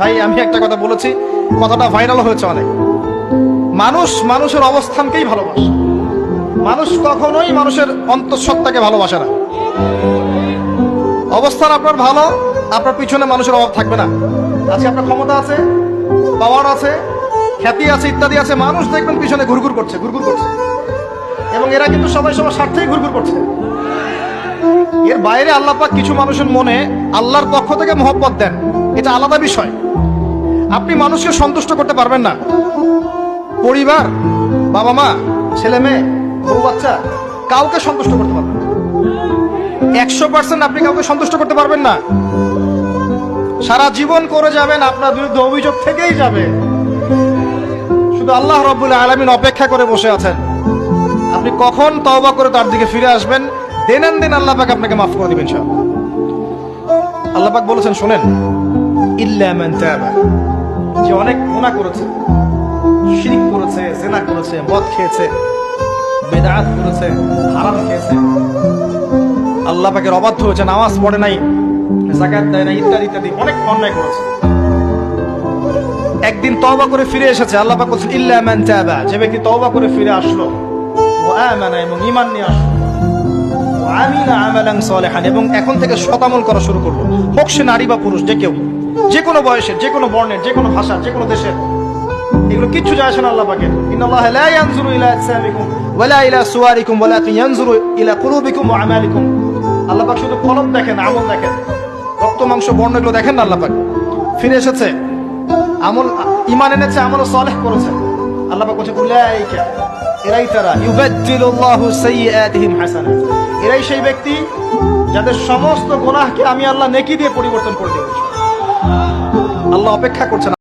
ভাই আমি একটা কথা বলেছি, কথাটা ভাইরাল হয়েছে অনেক। মানুষ মানুষের অবস্থানকেই ভালোবাসে, মানুষ কখনোই মানুষের অন্তঃসত্ত্বাকে ভালোবাসে না। অবস্থান আপনার ভালো, আপনার পিছনে মানুষের অভাব থাকবে না। আজকে আপনার ক্ষমতা আছে, পাওয়ার আছে, খ্যাতি আছে, ইত্যাদি আছে, মানুষ দেখবেন পিছনে ঘুরঘুর করছে, ঘুরঘুর করছে, এবং এরা কিন্তু সবাই সবার স্বার্থেই ঘুরঘুর করছে। এর বাইরে আল্লাহ পাক কিছু মানুষের মনে আল্লাহর পক্ষ থেকে মহব্বত দেন, এটা আলাদা বিষয়। আপনি মানুষকে সন্তুষ্ট করতে পারবেন না। পরিবার, বাবা মা, ছেলে মেয়ে, বউ বাচ্চা, কাউকে সন্তুষ্ট করতে পারবেন না। 100% আপনি কাউকে সন্তুষ্ট করতে পারবেন না। সারা জীবন করে যাবেন, আপনার বিরুদ্ধে অভিযোগ থেকেই যাবে। শুধু আল্লাহ রাব্বুল আলামিন অপেক্ষা করে বসে আছেন, আপনি কখন তওবা করে তার দিকে ফিরে আসবেন। দেন দিন আল্লাহ পাক আপনাকে মাফ করে দিবেন ইনশাআল্লাহ। আল্লাহ পাক বলেছেন শোনেন, ইল্লা মান তাবা, যে অনেক গুনাহ করেছে, শিরক করেছে, জিনা করেছে, মদ খেয়েছে, বিদআত করেছে, হারাম খেয়েছে, আল্লাহ পাকের অবাধ্য হয়েছে, নামাজ পড়ে নাই, যাকাত দেয় নাই, ইত্যাদি ইত্যাদি অনেক অন্যায় করেছে, একদিন তওবা করে ফিরে এসেছে। আল্লাহ পাক বলেছেন ইল্লা মান তাবা, যে ব্যক্তি তওবা করে ফিরে আসলো, ওয়া আমানা, এবং ঈমান নিয়ে আসলো, ওয়া আমিলা আমালান সালিহান, এবং এখন থেকে সৎ আমল করা শুরু করলো, হোক সে নারী বা পুরুষ, যে কেউ, যে কোনো বয়সের, যে কোনো বর্ণের, যে কোনো ভাষার, যে কোনো দেশের, এগুলো কিচ্ছু যায় আসে না আল্লাহ পাকের। ইন্নাল্লাহা লা ইয়ানজুরু ইলা আজসামিকুম ওয়ালা ইলা সুওয়ারিকুম ওয়ালাকিন ইয়ানজুরু ইলা কুলুবিকুম ওয়া আমালিকুম। আল্লাহ পাক শুধু কলব দেখেন, আমল দেখেন, রক্ত মাংস বর্ণ এগুলো দেখেন না। আল্লাহ পাক ফিরে এসেছে, আমল, ঈমান এনেছে, আমল সালেহ করেছে। আল্লাহ পাক বলেছে উলাইকা, এরাই তারা, ইউবাদদিলুল্লাহু সাইয়্যাতিহিম হাসানাত, এরাই সেই ব্যক্তি যাদের সমস্ত গুনাহকে আমি আল্লাহ নেকি দিয়ে পরিবর্তন করে দেব। আল্লাহ অপেক্ষা করছেন।